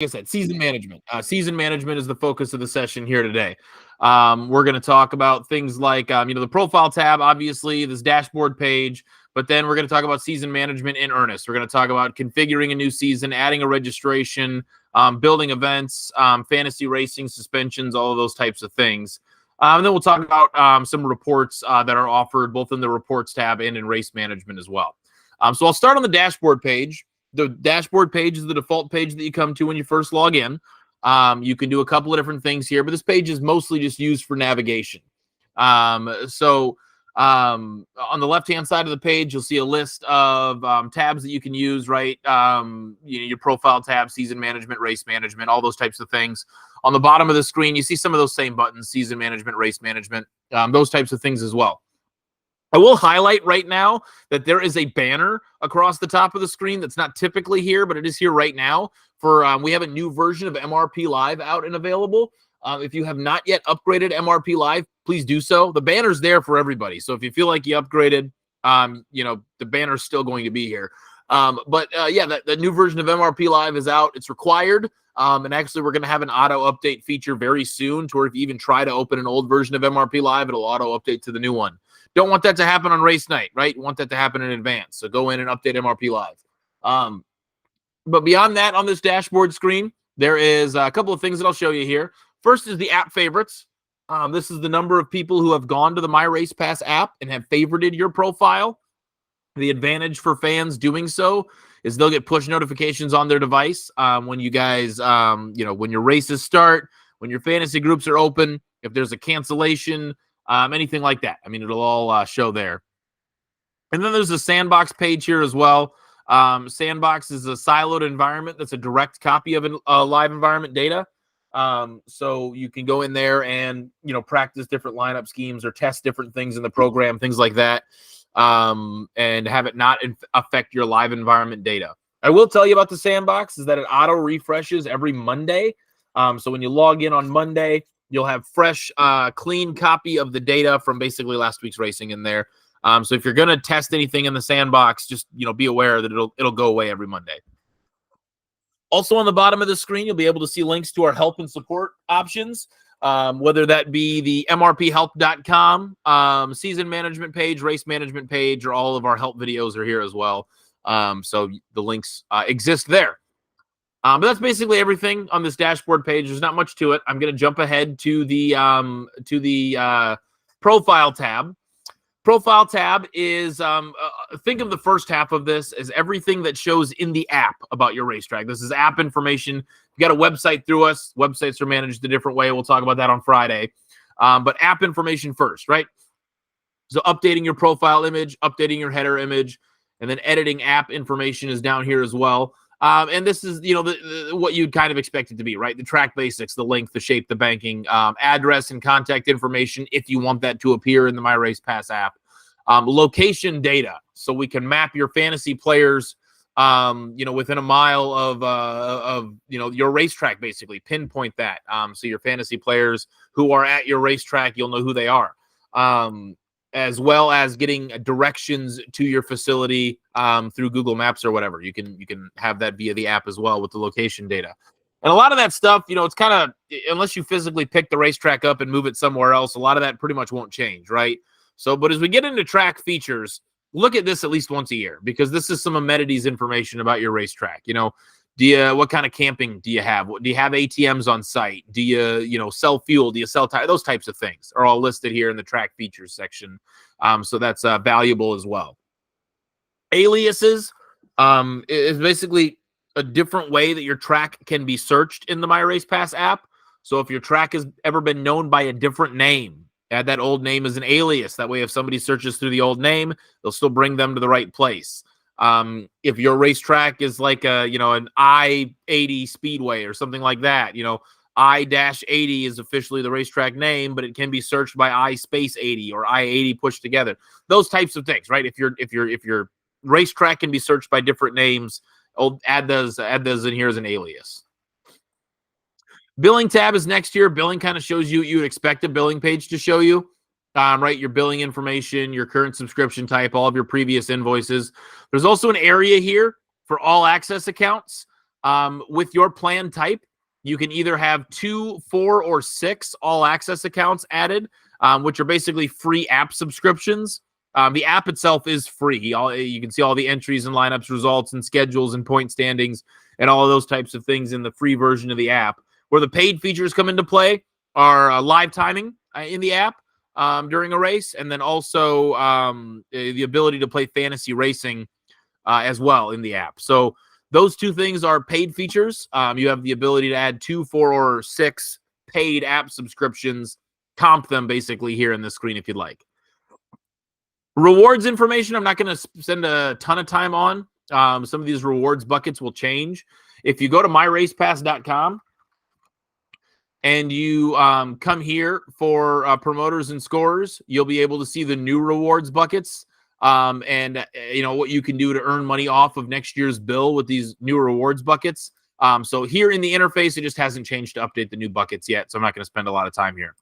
I said, season management. Season management is the focus of the session here today. We're going to talk about things like, the profile tab, obviously, this dashboard page, but then we're going to talk about season management in earnest. We're going to talk about configuring a new season, adding a registration, building events, fantasy racing, suspensions, all of those types of things. And then we'll talk about some reports that are offered both in the reports tab and in race management as well. So I'll start on the dashboard page. The dashboard page is the default page that you come to when you first log in. You can do a couple of different things here, but this page is mostly just used for navigation. On the left-hand side of the page, you'll see a list of tabs that you can use, right? Your profile tab, season management, race management, all those types of things. On the bottom of the screen, you see some of those same buttons, season management, race management, those types of things as well. I will highlight right now that there is a banner across the top of the screen that's not typically here, but it is here right now. We have a new version of MRP Live out and available. If you have not yet upgraded MRP Live, please do so. The banner's there for everybody. So if you feel like you upgraded, the banner's still going to be here. The new version of MRP Live is out. It's required. And actually, we're going to have an auto update feature very soon to where if you even try to open an old version of MRP Live, it'll auto update to the new one. Don't want that to happen on race night, right? You want that to happen in advance. So go in and update MRP Live. But beyond that, on this dashboard screen, there is a couple of things that I'll show you here. First is the app favorites. This is the number of people who have gone to the My Race Pass app and have favorited your profile. The advantage for fans doing so is they'll get push notifications on their device when you guys, when your races start, when your fantasy groups are open, if there's a cancellation, anything like that. I mean, it'll all show there. And then there's a sandbox page here as well. Sandbox is a siloed environment that's a direct copy of a live environment data. So you can go in there and, practice different lineup schemes or test different things in the program, things like that, and have it not affect your live environment data. I will tell you about the sandbox is that it auto refreshes every Monday. So when you log in on Monday, you'll have fresh, clean copy of the data from basically last week's racing in there. So if you're going to test anything in the sandbox, just, be aware that it'll go away every Monday. Also on the bottom of the screen, you'll be able to see links to our help and support options, whether that be the mrphelp.com season management page, race management page, or all of our help videos are here as well. So the links exist there. But that's basically everything on this dashboard page. There's not much to it. I'm going to jump ahead to the profile tab. Profile tab is, think of the first half of this as everything that shows in the app about your racetrack. This is app information. You got a website through us. Websites are managed a different way. We'll talk about that on Friday. But app information first, right? So updating your profile image, updating your header image, and then editing app information is down here as well. And this is, what you'd kind of expect it to be, right? The track basics, the length, the shape, the banking, address, and contact information if you want that to appear in the My Race Pass app. Location data, so we can map your fantasy players, within a mile of your racetrack, basically pinpoint that. So your fantasy players who are at your racetrack, you'll know who they are. As well as getting directions to your facility through Google Maps or whatever. You can have that via the app as well with the location data. And a lot of that stuff, it's kind of, unless you physically pick the racetrack up and move it somewhere else, a lot of that pretty much won't change, right? So, but as we get into track features, look at this at least once a year, because this is some amenities information about your racetrack. What kind of camping do you have? Do you have ATMs on site? Do you, sell fuel? Do you sell tires? Those types of things are all listed here in the track features section. So that's valuable as well. Aliases is basically a different way that your track can be searched in the My Race Pass app. So if your track has ever been known by a different name, add that old name as an alias. That way, if somebody searches through the old name, they'll still bring them to the right place. If your racetrack is like an I-80 Speedway or something like that, I-80 is officially the racetrack name, but it can be searched by I-80 or I-80 pushed together. Those types of things, right? If your racetrack can be searched by different names, add those in here as an alias. Billing tab is next here. Billing kind of shows you what you would expect a billing page to show you. Right, your billing information, your current subscription type, all of your previous invoices. There's also an area here for all access accounts. With your plan type, you can either have 2, 4, or 6 all-access accounts added, which are basically free app subscriptions. The app itself is free. You can see all the entries and lineups, results, and schedules and point standings and all of those types of things in the free version of the app. Where the paid features come into play are live timing in the app during a race, and then also the ability to play fantasy racing as well in the app. So those two things are paid features. You have the ability to add 2, 4, or 6 paid app subscriptions, comp them basically here in the screen if you'd like. Rewards information, I'm not going to spend a ton of time on. Some of these rewards buckets will change. If you go to myracepass.com and you come here for promoters and scorers, you'll be able to see the new rewards buckets and what you can do to earn money off of next year's bill with these new rewards buckets. So here in the interface, it just hasn't changed to update the new buckets yet, so I'm not going to spend a lot of time here.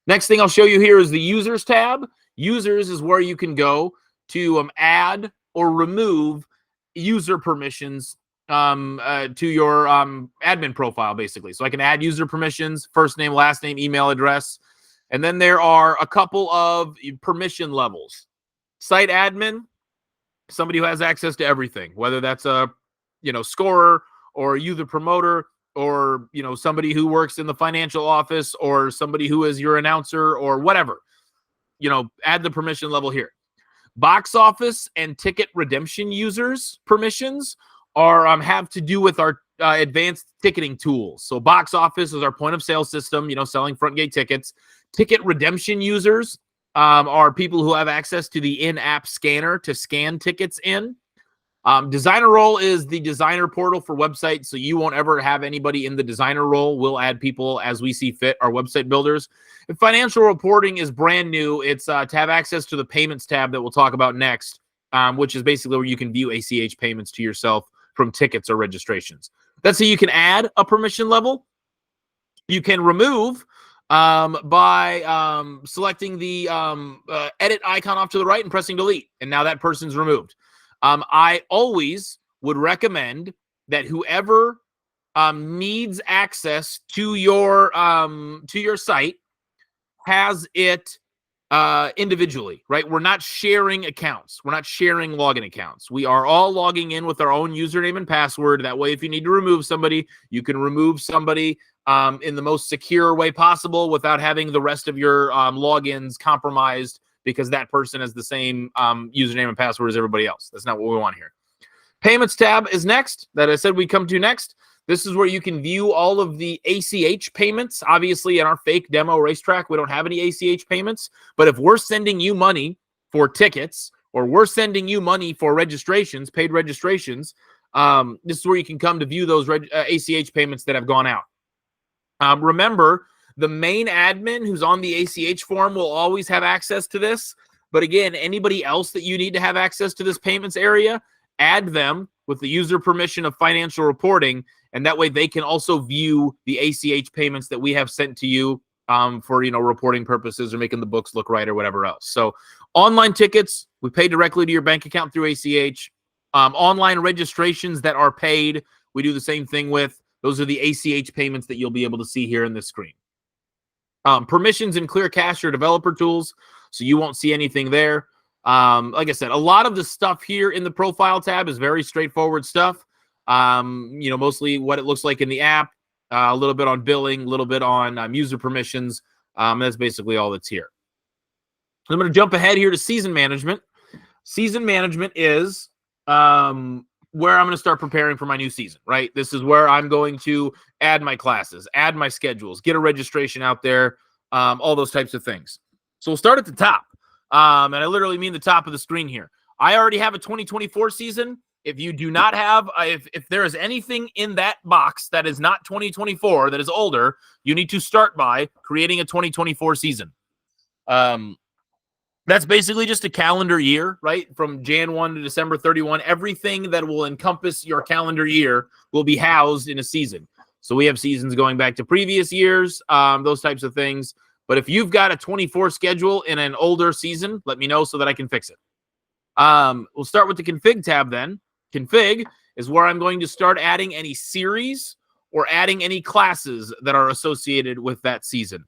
Next thing I'll show you here is the users tab. Users is where you can go to add or remove user permissions to your admin profile, basically. So I can add user permissions, first name, last name, email address. And then there are a couple of permission levels. Site admin, somebody who has access to everything, whether that's a scorer or a user promoter, or somebody who works in the financial office, or somebody who is your announcer, or whatever. Add the permission level here. Box office and ticket redemption users permissions have to do with our advanced ticketing tools. So box office is our point of sale system, selling front gate tickets. Ticket redemption users are people who have access to the in-app scanner to scan tickets in. Designer role is the designer portal for websites, so you won't ever have anybody in the designer role. We'll add people as we see fit, our website builders. And financial reporting is brand new. It's to have access to the payments tab that we'll talk about next, which is basically where you can view ACH payments to yourself from tickets or registrations. That's how you can add a permission level. You can remove by selecting the edit icon off to the right and pressing delete, and now that person's removed. I always would recommend that whoever needs access to your site has it individually, right? We're not sharing accounts. We're not sharing login accounts. We are all logging in with our own username and password. That way, if you need to remove somebody, you can remove somebody in the most secure way possible without having the rest of your logins compromised, because that person has the same username and password as everybody else. That's not what we want here. Payments tab is next, that I said we come to next. This is where you can view all of the ACH payments. Obviously, in our fake demo racetrack, we don't have any ACH payments. But if we're sending you money for tickets, or we're sending you money for registrations, paid registrations, this is where you can come to view those ACH payments that have gone out. Remember, the main admin who's on the ACH form will always have access to this. But again, anybody else that you need to have access to this payments area, add them with the user permission of financial reporting, and that way they can also view the ACH payments that we have sent to you for reporting purposes or making the books look right or whatever else. So online tickets, we pay directly to your bank account through ACH. Online registrations that are paid, we do the same thing with. Those are the ACH payments that you'll be able to see here in this screen. Permissions and Clear Cache are developer tools, so you won't see anything there. Like I said, a lot of the stuff here in the profile tab is very straightforward stuff. Mostly what it looks like in the app, a little bit on billing, a little bit on user permissions. That's basically all that's here. I'm going to jump ahead here to season management. Season management is where I'm going to start preparing for my new season, right? This is where I'm going to add my classes, add my schedules, get a registration out there, all those types of things. So we'll start at the top. And I literally mean the top of the screen here. I already have a 2024 season. If you do not have, if there is anything in that box that is not 2024, that is older, you need to start by creating a 2024 season. That's basically just a calendar year, right? From Jan 1 to December 31, everything that will encompass your calendar year will be housed in a season. So we have seasons going back to previous years, those types of things. But if you've got a 24 schedule in an older season, let me know so that I can fix it. We'll start with the config tab then. Config is where I'm going to start adding any series or adding any classes that are associated with that season.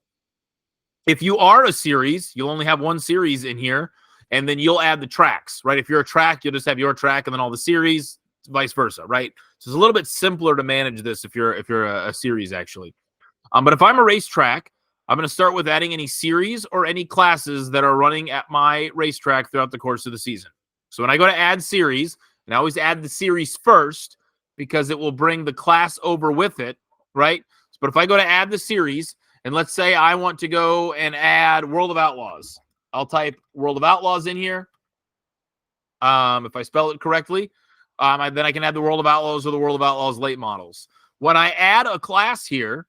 If you are a series, you'll only have one series in here, and then you'll add the tracks, right? If you're a track, you'll just have your track and then all the series, vice versa, right? So it's a little bit simpler to manage this if you're a series, actually. But if I'm a racetrack, I'm going to start with adding any series or any classes that are running at my racetrack throughout the course of the season. So when I go to add series, and I always add the series first because it will bring the class over with it, right? But if I go to add the series, and let's say I want to go and add World of Outlaws, I'll type World of Outlaws in here. If I spell it correctly, then I can add the World of Outlaws or the World of Outlaws late models. When I add a class here,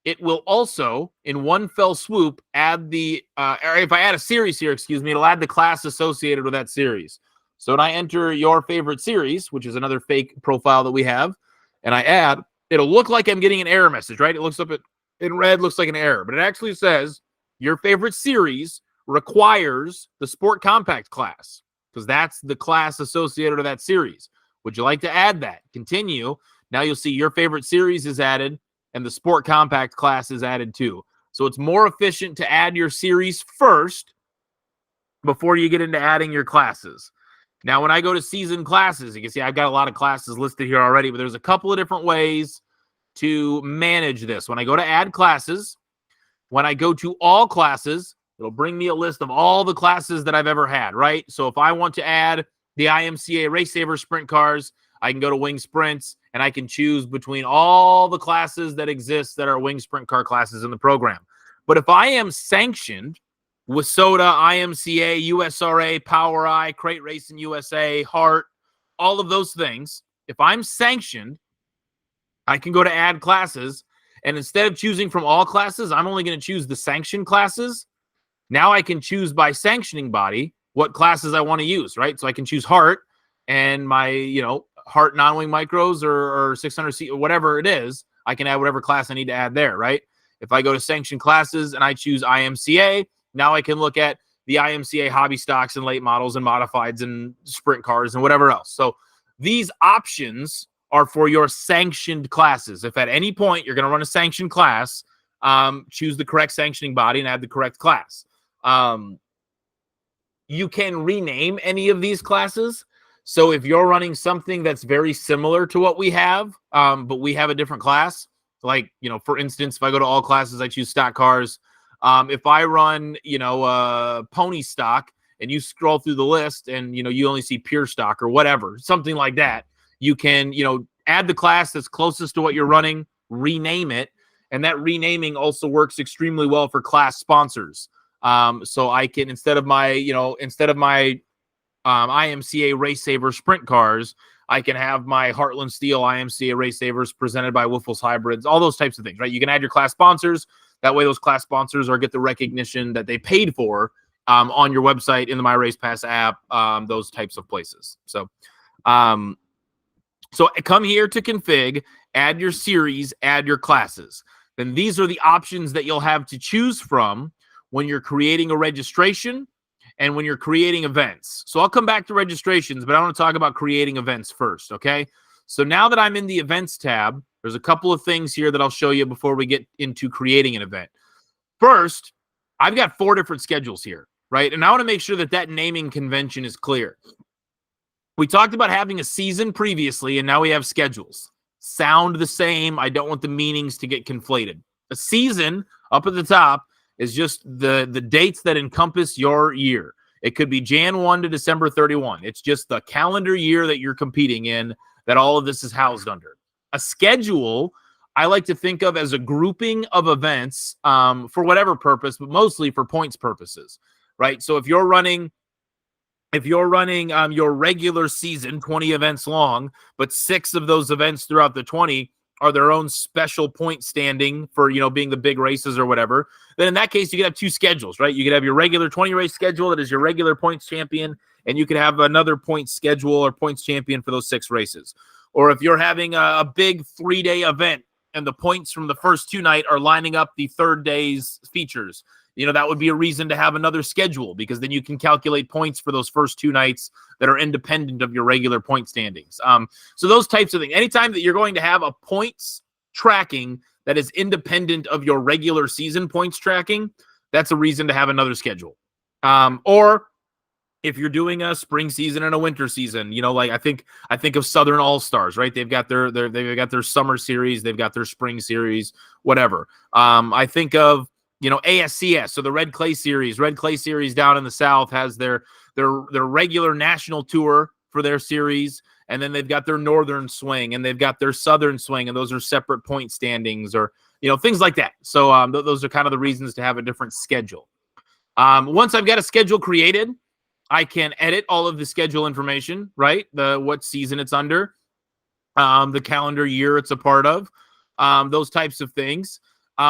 it will also, in one fell swoop, add the, or if I add a series here, excuse me, it'll add the class associated with that series. So when I enter your favorite series, which is another fake profile that we have, and I add, it'll look like I'm getting an error message, right? It looks up in red, looks like an error, but it actually says your favorite series requires the Sport Compact class because that's the class associated with that series. Would you like to add that? Continue. Now you'll see your favorite series is added and the Sport Compact class is added too. So it's more efficient to add your series first before you get into adding your classes. Now, when I go to season classes, you can see I've got a lot of classes listed here already, but there's a couple of different ways to manage this. When I go to add classes, when I go to all classes, it'll bring me a list of all the classes that I've ever had, right? So if I want to add the IMCA Race Saver Sprint cars, I can go to Wing Sprints, and I can choose between all the classes that exist that are Wing Sprint car classes in the program. But if I am sanctioned with WSOTA, IMCA, USRA, PowerEye, Crate Racing USA, Hart, all of those things, if I'm sanctioned, I can go to add classes, and instead of choosing from all classes, I'm only going to choose the sanctioned classes. Now I can choose by sanctioning body what classes I want to use, right? So I can choose Hart and my, Hart non-wing micros or 600C or whatever it is. I can add whatever class I need to add there, right? If I go to sanctioned classes and I choose IMCA, now I can look at the IMCA hobby stocks and late models and modifieds and sprint cars and whatever else. So these options are for your sanctioned classes. If at any point you're going to run a sanctioned class, choose the correct sanctioning body and add the correct class. You can rename any of these classes. So if you're running something that's very similar to what we have, but we have a different class, like, for instance, if I go to all classes, I choose stock cars. If I run, pony stock and you scroll through the list and, you only see pure stock or whatever, something like that, you can, add the class that's closest to what you're running, rename it. And that renaming also works extremely well for class sponsors. So I can, instead of my IMCA Race Saver Sprint cars, I can have my Heartland Steel IMCA Race Savers presented by Wiffles Hybrids, all those types of things, right? You can add your class sponsors. That way those class sponsors get the recognition that they paid for on your website, in the My Race Pass app, those types of places. So come here to config, add your series, add your classes. Then these are the options that you'll have to choose from when you're creating a registration and when you're creating events. So I'll come back to registrations, but I want to talk about creating events first, okay? So now that I'm in the events tab, there's a couple of things here that I'll show you before we get into creating an event. First, I've got 4 different schedules here, right? And I want to make sure that naming convention is clear. We talked about having a season previously, and now we have schedules. Sound the same. I don't want the meanings to get conflated. A season up at the top is just the dates that encompass your year. It could be Jan 1 to December 31. It's just the calendar year that you're competing in that all of this is housed under. A schedule, I like to think of as a grouping of events for whatever purpose, but mostly for points purposes, right? So if you're running your regular season, 20 events long, but 6 of those events throughout the 20 are their own special point standing for, being the big races or whatever, then in that case, you could have 2 schedules, right? You could have your regular 20 race schedule that is your regular points champion, and you could have another points schedule or points champion for those 6 races. Or if you're having a big 3-day event and the points from the first 2 nights are lining up the 3rd day's features, that would be a reason to have another schedule, because then you can calculate points for those first 2 nights that are independent of your regular point standings. So those types of things. Anytime that you're going to have a points tracking that is independent of your regular season points tracking, that's a reason to have another schedule. Or if you're doing a spring season and a winter season, like I think of Southern All-Stars, right? They've got their summer series, they've got their spring series, whatever. I think of, ASCS, so the Red Clay Series. Red Clay Series down in the South has their regular national tour for their series, and then they've got their Northern Swing, and they've got their Southern Swing, and those are separate point standings, or things like that. So those are kind of the reasons to have a different schedule. Once I've got a schedule created, I can edit all of the schedule information, right? What season it's under, the calendar year it's a part of, those types of things.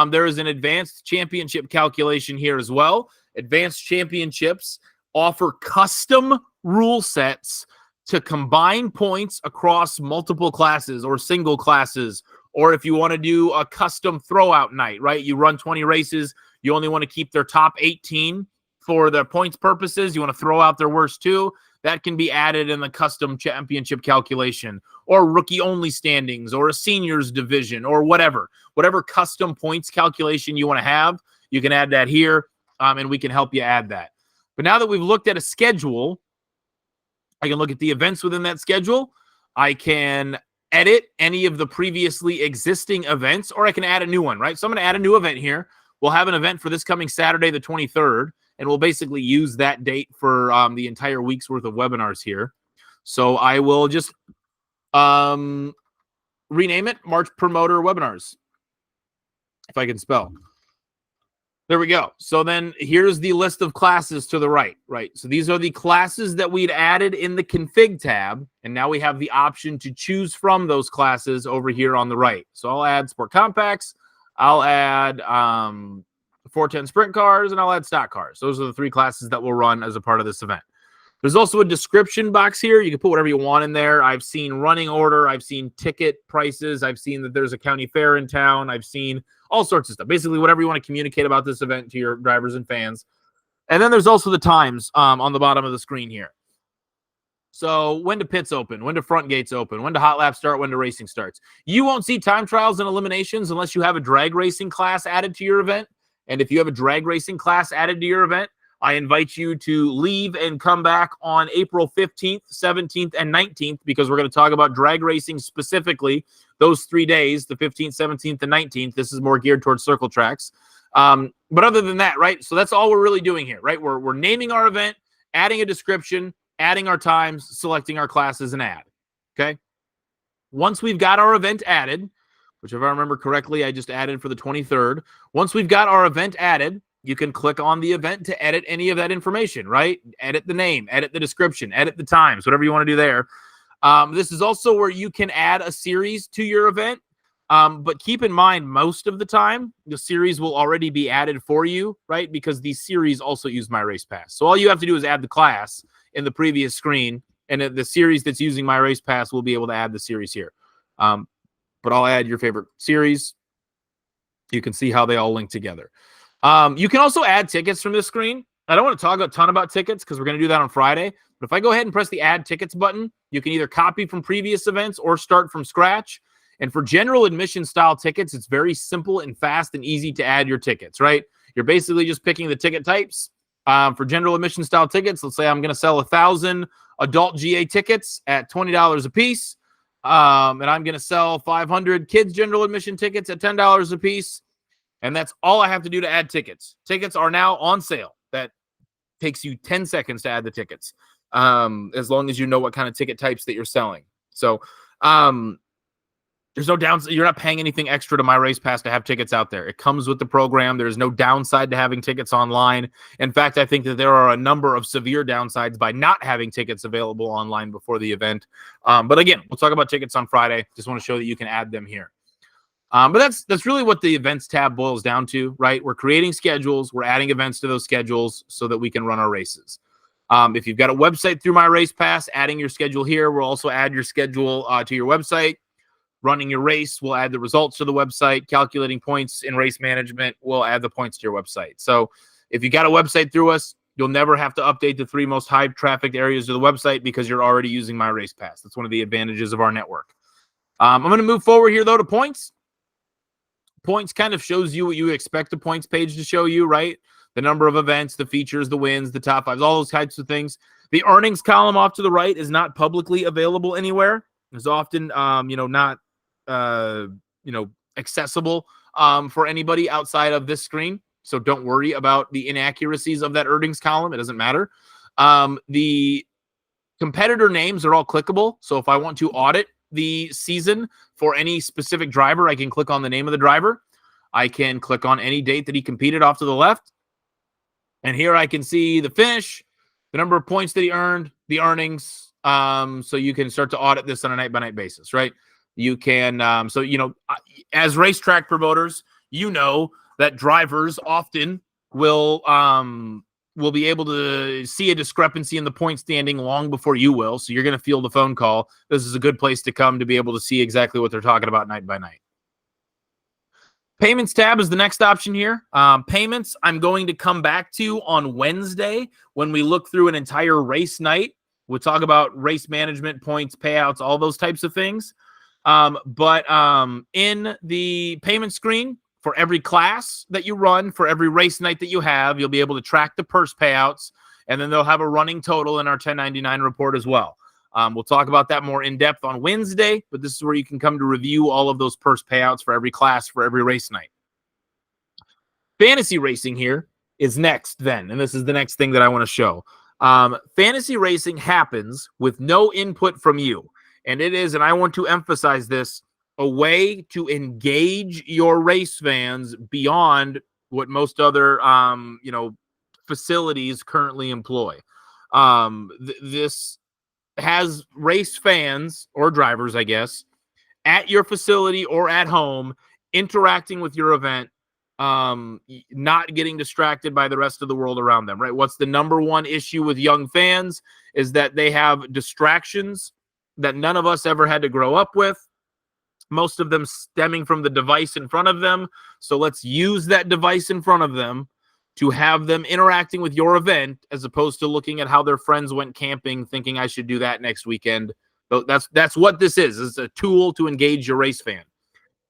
There is an advanced championship calculation here as well. Advanced championships offer custom rule sets to combine points across multiple classes or single classes, or if you want to do a custom throwout night, right? You run 20 races, you only want to keep their top 18 for the points purposes. You want to throw out their worst 2. That can be added in the custom championship calculation, or rookie-only standings, or a seniors division, or whatever custom points calculation you want to have. You can add that here, and we can help you add that. But now that we've looked at a schedule, I can look at the events within that schedule. I can edit any of the previously existing events, or I can add a new one, right? So I'm going to add a new event here. We'll have an event for this coming Saturday, the 23rd. And we'll basically use that date for the entire week's worth of webinars here. So I will just rename it March Promoter Webinars, if I can spell. There we go. So then here's the list of classes to the right. So these are the classes that we'd added in the config tab. And now we have the option to choose from those classes over here on the right. So I'll add Sport Compacts. I'll add 410 sprint cars, and I'll add stock cars. Those are the 3 classes that will run as a part of this event. There's also a description box here. You can put whatever you want in there. I've seen running order. I've seen ticket prices. I've seen that there's a county fair in town. I've seen all sorts of stuff. Basically, whatever you want to communicate about this event to your drivers and fans. And then there's also the times on the bottom of the screen here. So when do pits open? When do front gates open? When do hot laps start? When do racing starts? You won't see time trials and eliminations unless you have a drag racing class added to your event. And if you have a drag racing class added to your event, I invite you to leave and come back on April 15th, 17th, and 19th, because we're going to talk about drag racing specifically those 3 days, the 15th, 17th, and 19th. This is more geared towards circle tracks. But other than that, right, so that's all we're really doing here, right? We're naming our event, adding a description, adding our times, selecting our classes, and add, okay? Once we've got our event added, which if I remember correctly, I just added for the 23rd. Once we've got our event added, you can click on the event to edit any of that information, right? Edit the name, edit the description, edit the times, whatever you want to do there. This is also where you can add a series to your event. But keep in mind, most of the time, the series will already be added for you, right? Because these series also use My Race Pass. So all you have to do is add the class in the previous screen, and the series that's using My Race Pass will be able to add the series here. But I'll add your favorite series. You can see how they all link together. You can also add tickets from this screen. I don't want to talk a ton about tickets because we're going to do that on Friday. But if I go ahead and press the Add Tickets button, you can either copy from previous events or start from scratch. And for general admission style tickets, it's very simple and fast and easy to add your tickets, right? You're basically just picking the ticket types. For general admission style tickets, let's say I'm going to sell 1,000 adult GA tickets at $20 a piece. And I'm going to sell 500 kids general admission tickets at $10 a piece. And that's all I have to do to add tickets. Tickets are now on sale. That takes you 10 seconds to add the tickets, as long as you know what kind of ticket types that you're selling. So there's no downside. You're not paying anything extra to My Race Pass to have tickets out there. It comes with the program. There's no downside to having tickets online. In fact, I think that there are a number of severe downsides by not having tickets available online before the event. But again, we'll talk about tickets on Friday. Just want to show that you can add them here. But that's really what the events tab boils down to, right? We're creating schedules. We're adding events to those schedules so that we can run our races. If you've got a website through My Race Pass, adding your schedule here will also add your schedule to your website. Running your race, we'll add the results to the website. Calculating points in race management, we'll add the points to your website. So If you got a website through us, you'll never have to update the 3 most high trafficked areas of the website because you're already using My Race Pass. That's one of the advantages of our network. I'm going to move forward here, though, to points. Points kind of shows you what you expect the points page to show you, right? The number of events, the features, the wins, the top 5s, all those types of things. The earnings column off to the right is not publicly available anywhere. It's often, not, accessible for anybody outside of this screen. So don't worry about the inaccuracies of that earnings column. It doesn't matter. The competitor names are all clickable. So if I want to audit the season for any specific driver, I can click on the name of the driver. I can click on any date that he competed off to the left. And here I can see the finish, the number of points that he earned, the earnings. So you can start to audit this on a night-by-night basis, right? You can, as racetrack promoters, that drivers often will be able to see a discrepancy in the point standing long before you will. So you're going to feel the phone call. This is a good place to come to be able to see exactly what they're talking about night by night. Payments tab is the next option here. Payments, I'm going to come back to on Wednesday when we look through an entire race night. We'll talk about race management, points, payouts, all those types of things. But in the payment screen, for every class that you run, for every race night that you have, you'll be able to track the purse payouts, and then they'll have a running total in our 1099 report as well. We'll talk about that more in depth on Wednesday, but this is where you can come to review all of those purse payouts for every class, for every race night. Fantasy racing here is next then, and this is the next thing that I want to show. Fantasy racing happens with no input from you, and it is, and I want to emphasize this, a way to engage your race fans beyond what most other, facilities currently employ. This has race fans or drivers, I guess, at your facility or at home interacting with your event, not getting distracted by the rest of the world around them, right? What's the number one issue with young fans is that they have distractions that none of us ever had to grow up with. Most of them stemming from the device in front of them. So let's use that device in front of them to have them interacting with your event as opposed to looking at how their friends went camping, thinking I should do that next weekend. That's what this is. It's a tool to engage your race fan.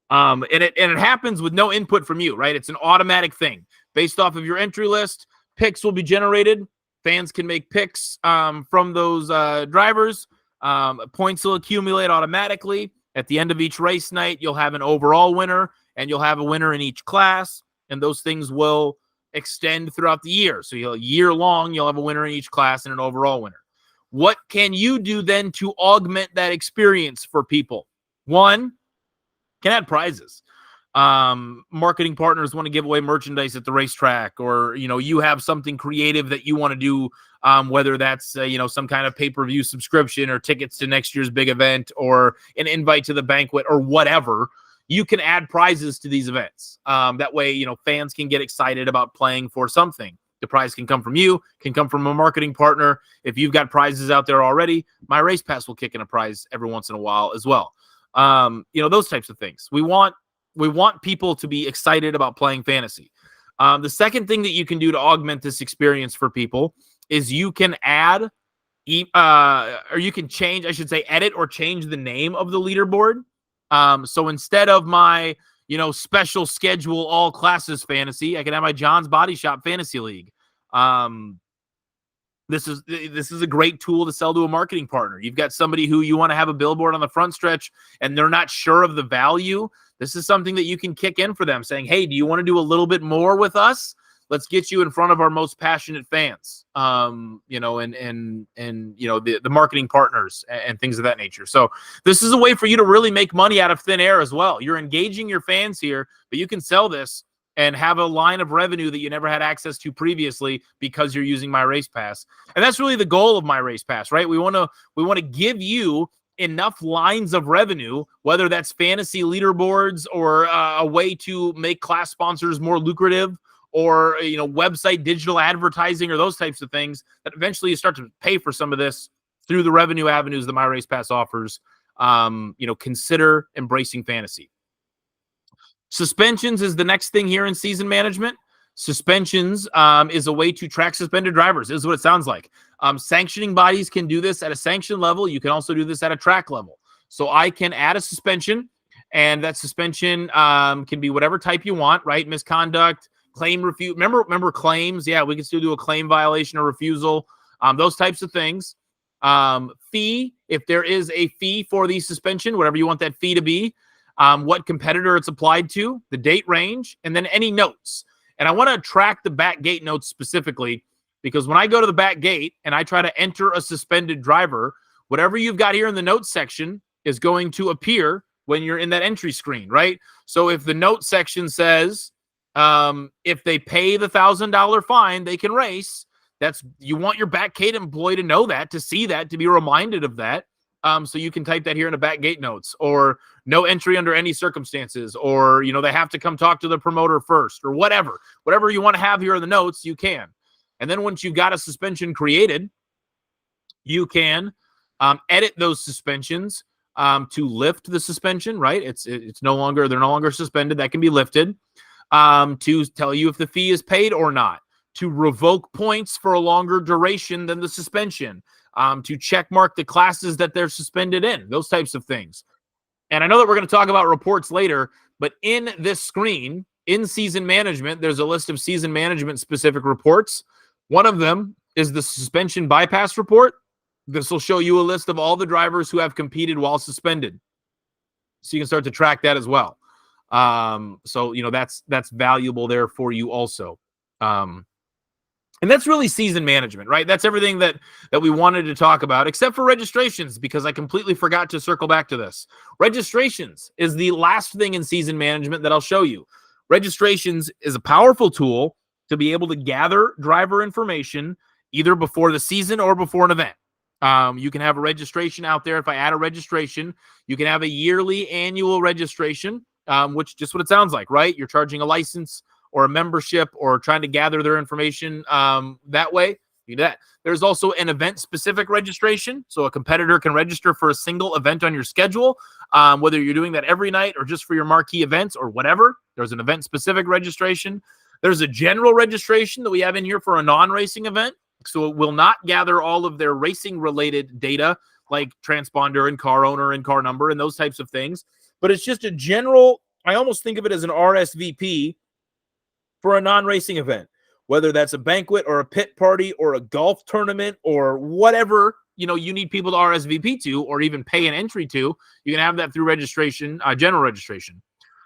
And it happens with no input from you, right? It's an automatic thing. Based off of your entry list, picks will be generated. Fans can make picks from those drivers. Points will accumulate automatically. At the end of each race night, you'll have an overall winner, and you'll have a winner in each class, and those things will extend throughout the year. So year long, you'll have a winner in each class and an overall winner. What can you do then to augment that experience for people? One, can add prizes. Marketing partners want to give away merchandise at the racetrack, or you have something creative that you want to do, whether that's some kind of pay-per-view subscription or tickets to next year's big event or an invite to the banquet or whatever. You can add prizes to these events. That way, fans can get excited about playing for something. The prize can come from you, can come from a marketing partner. If you've got prizes out there already, My Race Pass will kick in a prize every once in a while as well. Those types of things. We want people to be excited about playing fantasy. The second thing that you can do to augment this experience for people is you can add, or you can change, I should say, edit or change the name of the leaderboard. So instead of my, special schedule all classes fantasy, I can have my John's Body Shop Fantasy League. This is a great tool to sell to a marketing partner. You've got somebody who you want to have a billboard on the front stretch and they're not sure of the value. This is something that you can kick in for them saying, hey, do you want to do a little bit more with us? Let's get you in front of our most passionate fans, and the marketing partners and things of that nature. So this is a way for you to really make money out of thin air as well. You're engaging your fans here, but you can sell this and have a line of revenue that you never had access to previously because you're using My Race Pass. And that's really the goal of My Race Pass, right? We want to give you enough lines of revenue, whether that's fantasy leaderboards or a way to make class sponsors more lucrative, or website digital advertising or those types of things, that eventually you start to pay for some of this through the revenue avenues that My Race Pass offers. Consider embracing fantasy. Suspensions is the next thing here in season management. Suspensions is a way to track suspended drivers. This is what it sounds like. Sanctioning bodies can do this at a sanction level. You can also do this at a track level. So I can add a suspension, and that suspension can be whatever type you want, right? Misconduct, claim refuse. Remember claims? Yeah, we can still do a claim violation or refusal. Those types of things. Fee, if there is a fee for the suspension, whatever you want that fee to be, what competitor it's applied to, the date range, and then any notes. And I want to track the back gate notes specifically, because when I go to the back gate and I try to enter a suspended driver, whatever you've got here in the notes section is going to appear when you're in that entry screen, right? So if the note section says, if they pay the $1,000 fine, they can race. You want your back gate employee to know that, to see that, to be reminded of that. So you can type that here in the back gate notes, or no entry under any circumstances, or, they have to come talk to the promoter first, or whatever you want to have here in the notes, you can. And then once you've got a suspension created, you can edit those suspensions to lift the suspension, right? They're no longer suspended. That can be lifted, to tell you if the fee is paid or not, to revoke points for a longer duration than the suspension, to check mark the classes that they're suspended in, those types of things. And I know that we're going to talk about reports later, but in this screen, in season management, there's a list of season management specific reports. One of them is the suspension bypass report. This will show you a list of all the drivers who have competed while suspended, so you can start to track that as well. So that's valuable there for you also. And that's really season management, right? That's everything that we wanted to talk about, except for registrations, because I completely forgot to circle back to this. Registrations is the last thing in season management that I'll show you. Registrations is a powerful tool to be able to gather driver information either before the season or before an event. You can have a registration out there. If I add a registration, you can have a yearly annual registration, which just what it sounds like, right? You're charging a license or a membership or trying to gather their information that way. You do that. There's also an event-specific registration. So a competitor can register for a single event on your schedule, whether you're doing that every night or just for your marquee events or whatever. There's an event-specific registration. There's a general registration that we have in here for a non-racing event. So it will not gather all of their racing-related data like transponder and car owner and car number and those types of things. But it's just a general, I almost think of it as an RSVP for a non-racing event, whether that's a banquet or a pit party or a golf tournament or whatever, you need people to RSVP to or even pay an entry to. You can have that through registration, general registration.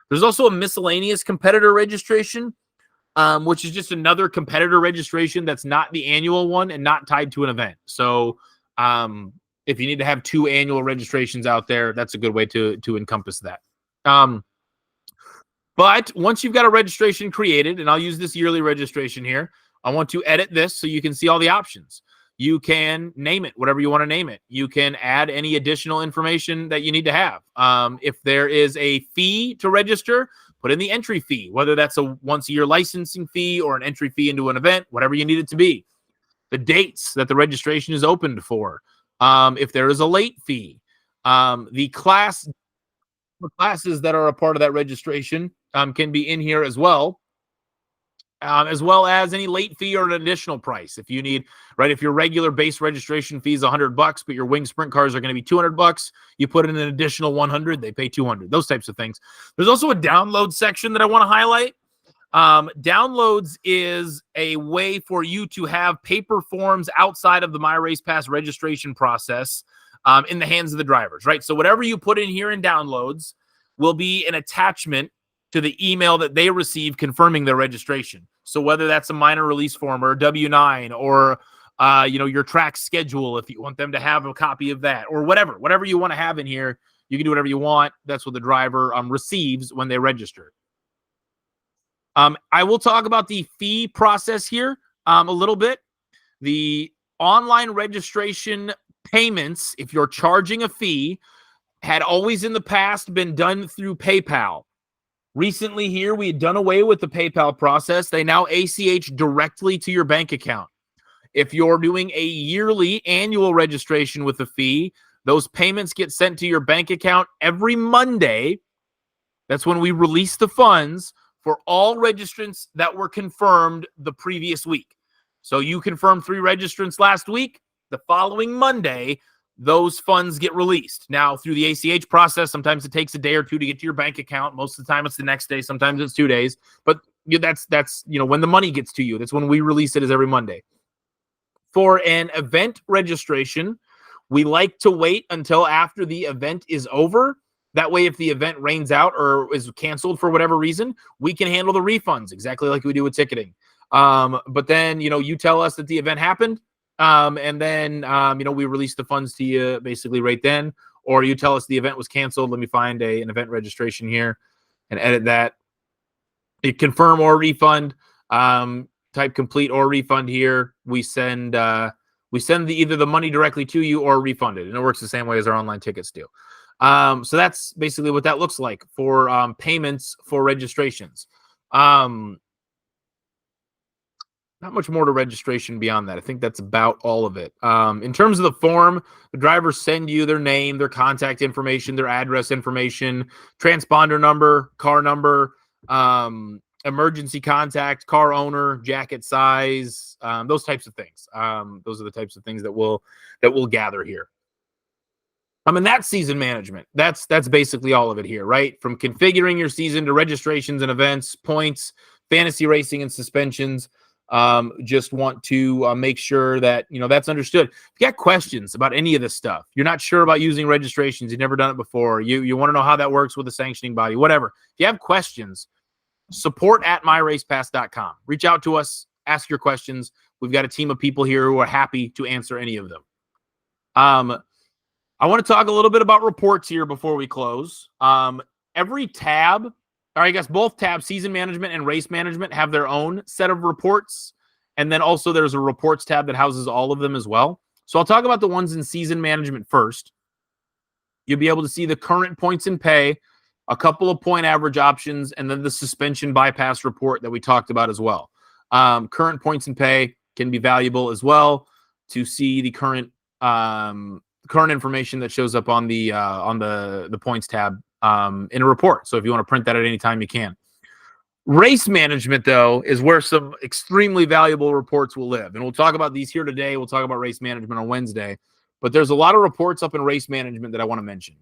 There's also a miscellaneous competitor registration, which is just another competitor registration that's not the annual one and not tied to an event. So if you need to have 2 annual registrations out there, that's a good way to encompass that. But once you've got a registration created, and I'll use this yearly registration here, I want to edit this so you can see all the options. You can name it whatever you want to name it. You can add any additional information that you need to have. If there is a fee to register, put in the entry fee, whether that's a once-a-year licensing fee or an entry fee into an event, whatever you need it to be. The dates that the registration is opened for. If there is a late fee. The classes that are a part of that registration can be in here as well as any late fee or an additional price. If you need, right, if your regular base registration fee is $100, but your wing sprint cars are going to be $200, you put in an additional $100, they pay $200, those types of things. There's also a download section that I want to highlight. Downloads is a way for you to have paper forms outside of the My Race Pass registration process in the hands of the drivers, right? So whatever you put in here in downloads will be an attachment to the email that they receive confirming their registration. So whether that's a minor release form or a W-9 or, your track schedule, if you want them to have a copy of that or whatever you want to have in here, you can do whatever you want. That's what the driver receives when they register. I will talk about the fee process here a little bit. The online registration payments, if you're charging a fee, had always in the past been done through PayPal. Recently here, we had done away with the PayPal process. They now ACH directly to your bank account. If you're doing a yearly annual registration with a fee, those payments get sent to your bank account every Monday. That's when we release the funds for all registrants that were confirmed the previous week. So you confirmed 3 registrants last week. The following Monday, those funds get released. Now, through the ACH process, sometimes it takes a day or 2 to get to your bank account. Most of the time, it's the next day. Sometimes it's 2 days. But that's when the money gets to you. That's when we release it, is every Monday. For an event registration, we like to wait until after the event is over. That way, if the event rains out or is canceled for whatever reason, we can handle the refunds exactly like we do with ticketing. But then, you tell us that the event happened, and then, we release the funds to you basically right then, or you tell us the event was canceled. Let me find an event registration here and edit that. You confirm or refund, type complete or refund here. We send either the money directly to you or refund it. And it works the same way as our online tickets do. So that's basically what that looks like for payments for registrations. Not much more to registration beyond that. I think that's about all of it. In terms of the form, the drivers send you their name, their contact information, their address information, transponder number, car number, emergency contact, car owner, jacket size, those types of things. Those are the types of things that we'll gather here. And that's season management. That's basically all of it here, right? From configuring your season to registrations and events, points, fantasy racing and suspensions. Just want to make sure that that's understood. If you got questions about any of this stuff, you're not sure about using registrations, you've never done it before, you want to know how that works with the sanctioning body, whatever. If you have questions, support@myracepass.com. Reach out to us, ask your questions. We've got a team of people here who are happy to answer any of them. I want to talk a little bit about reports here before we close. Every tab, or I guess both tabs, season management and race management, have their own set of reports. And then also there's a reports tab that houses all of them as well. So I'll talk about the ones in season management first. You'll be able to see the current points in pay, a couple of point average options, and then the suspension bypass report that we talked about as well. Current points in pay can be valuable as well to see the current information that shows up on the points tab in a report. So if you want to print that at any time, you can. Race management, though, is where some extremely valuable reports will live. And we'll talk about these here today. We'll talk about race management on Wednesday. But there's a lot of reports up in race management that I want to mention.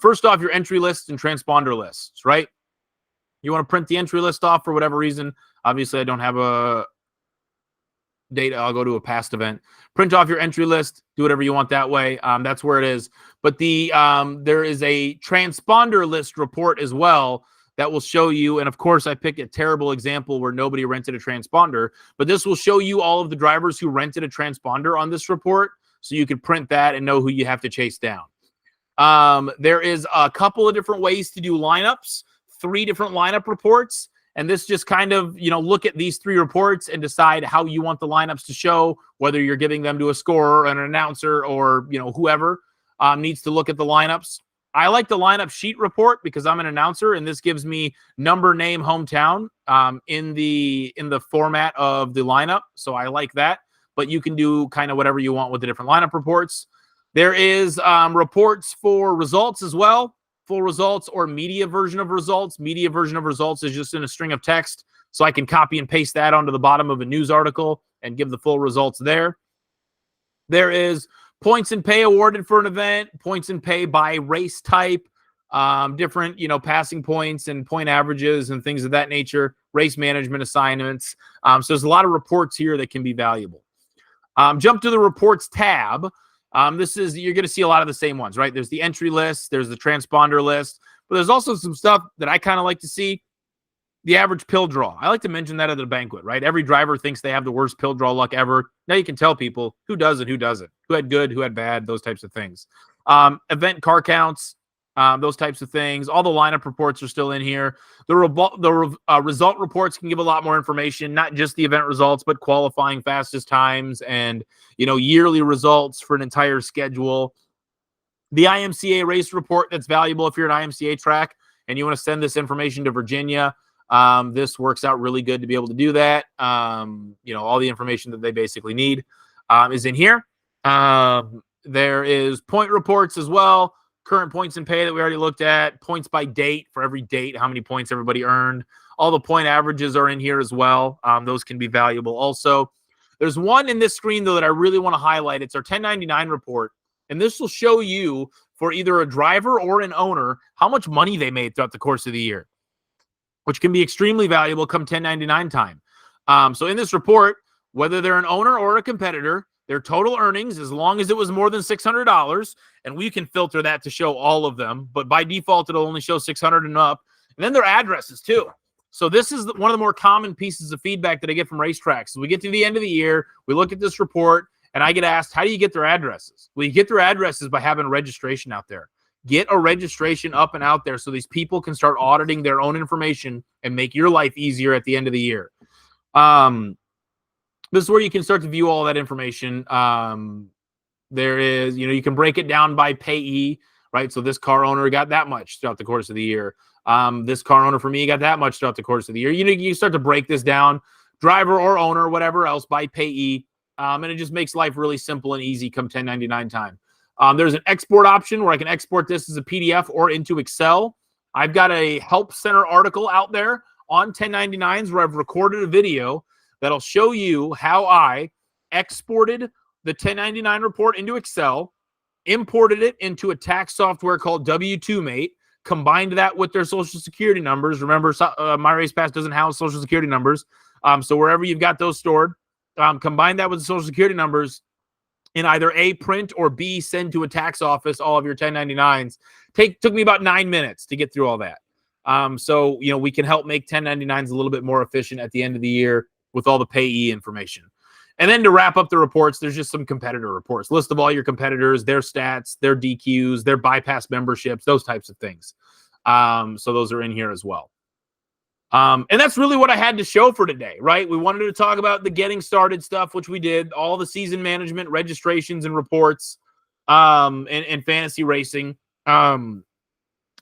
First off, your entry lists and transponder lists, right? You want to print the entry list off for whatever reason. Obviously, I don't have a data. I'll go to a past event. Print off your entry list. Do whatever you want that way. That's where it is. But there is a transponder list report as well that will show you. And of course, I picked a terrible example where nobody rented a transponder. But this will show you all of the drivers who rented a transponder on this report, so you can print that and know who you have to chase down. There is a couple of different ways to do lineups. 3 different lineup reports. And this just kind of, look at these 3 reports and decide how you want the lineups to show, whether you're giving them to a scorer, an announcer, or, whoever needs to look at the lineups. I like the lineup sheet report because I'm an announcer, and this gives me number, name, hometown in the format of the lineup. So I like that. But you can do kind of whatever you want with the different lineup reports. There is reports for results as well. Full results or media version of results. Media version of results is just in a string of text, so I can copy and paste that onto the bottom of a news article and give the full results there. There is points and pay awarded for an event, points and pay by race type, different, passing points and point averages and things of that nature, race management assignments. So there's a lot of reports here that can be valuable. Jump to the reports tab. You're going to see a lot of the same ones, right? There's the entry list, there's the transponder list, but there's also some stuff that I kind of like to see. The average pill draw. I like to mention that at the banquet, right? Every driver thinks they have the worst pill draw luck ever. Now you can tell people who does and who doesn't, who had good, who had bad, those types of things. Event car counts, those types of things. All the lineup reports are still in here. The result reports can give a lot more information, not just the event results, but qualifying fastest times and, yearly results for an entire schedule. The IMCA race report, that's valuable if you're an IMCA track and you want to send this information to Virginia. This works out really good to be able to do that. All the information that they basically need is in here. There is point reports as well. Current points and pay that we already looked at. Points by date for every date, how many points everybody earned. All the point averages are in here as well. Those can be valuable also. There's one in this screen, though, that I really want to highlight. It's our 1099 report. And this will show you, for either a driver or an owner, how much money they made throughout the course of the year, which can be extremely valuable come 1099 time. So in this report, whether they're an owner or a competitor, their total earnings, as long as it was more than $600, and we can filter that to show all of them, but by default, it'll only show 600 and up. And then their addresses too. So this is one of the more common pieces of feedback that I get from racetracks. So we get to the end of the year, we look at this report, and I get asked, how do you get their addresses? Well, you get their addresses by having a registration out there. Get a registration up and out there so these people can start auditing their own information and make your life easier at the end of the year. This is where you can start to view all that information. There is, you can break it down by payee, right? So this car owner got that much throughout the course of the year. This car owner for me got that much throughout the course of the year. You start to break this down, driver or owner, whatever else, by payee. And it just makes life really simple and easy come 1099 time. There's an export option where I can export this as a PDF or into Excel. I've got a Help Center article out there on 1099s where I've recorded a video that'll show you how I exported the 1099 report into Excel, imported it into a tax software called W2Mate, combined that with their social security numbers. Remember, My Race Pass doesn't house social security numbers. So wherever you've got those stored, combine that with the social security numbers in either A, print, or B, send to a tax office all of your 1099s. Took me about 9 minutes to get through all that. So we can help make 1099s a little bit more efficient at the end of the year with all the payee information. And then to wrap up the reports, there's just some competitor reports. List of all your competitors, their stats, their DQs, their bypass memberships, those types of things. So those are in here as well. And that's really what I had to show for today, right? We wanted to talk about the getting started stuff, which we did, all the season management, registrations, and reports, and fantasy racing.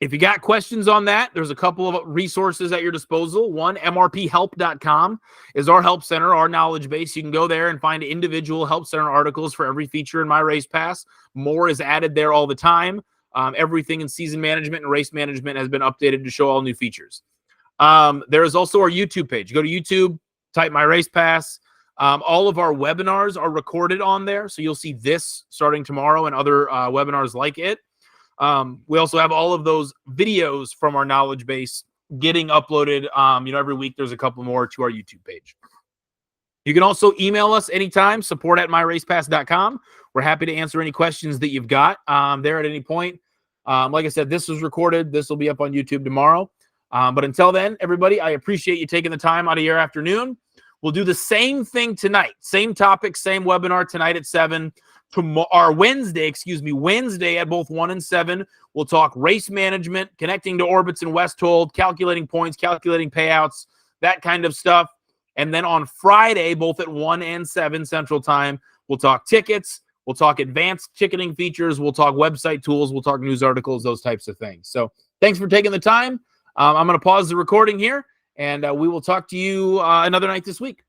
If you got questions on that, there's a couple of resources at your disposal. One, MRPhelp.com is our help center, our knowledge base. You can go there and find individual help center articles for every feature in My Race Pass. More is added there all the time. Everything in season management and race management has been updated to show all new features. There is also our YouTube page. Go to YouTube, type My Race Pass. All of our webinars are recorded on there, so you'll see this starting tomorrow and other webinars like it. We also have all of those videos from our knowledge base getting uploaded. Every week there's a couple more to our YouTube page. You can also email us anytime, support@myracepass.com. We're happy to answer any questions that you've got there at any point. Like I said, this was recorded. This will be up on YouTube tomorrow. But until then, everybody, I appreciate you taking the time out of your afternoon. We'll do the same thing tonight. Same topic, same webinar tonight at 7. Wednesday at both 1 and 7, we'll talk race management, connecting to orbits and Westhold, calculating points, calculating payouts, that kind of stuff. And then on Friday, both at 1 and 7 Central Time, we'll talk tickets, we'll talk advanced ticketing features, we'll talk website tools, we'll talk news articles, those types of things. So thanks for taking the time. I'm going to pause the recording here, and we will talk to you another night this week.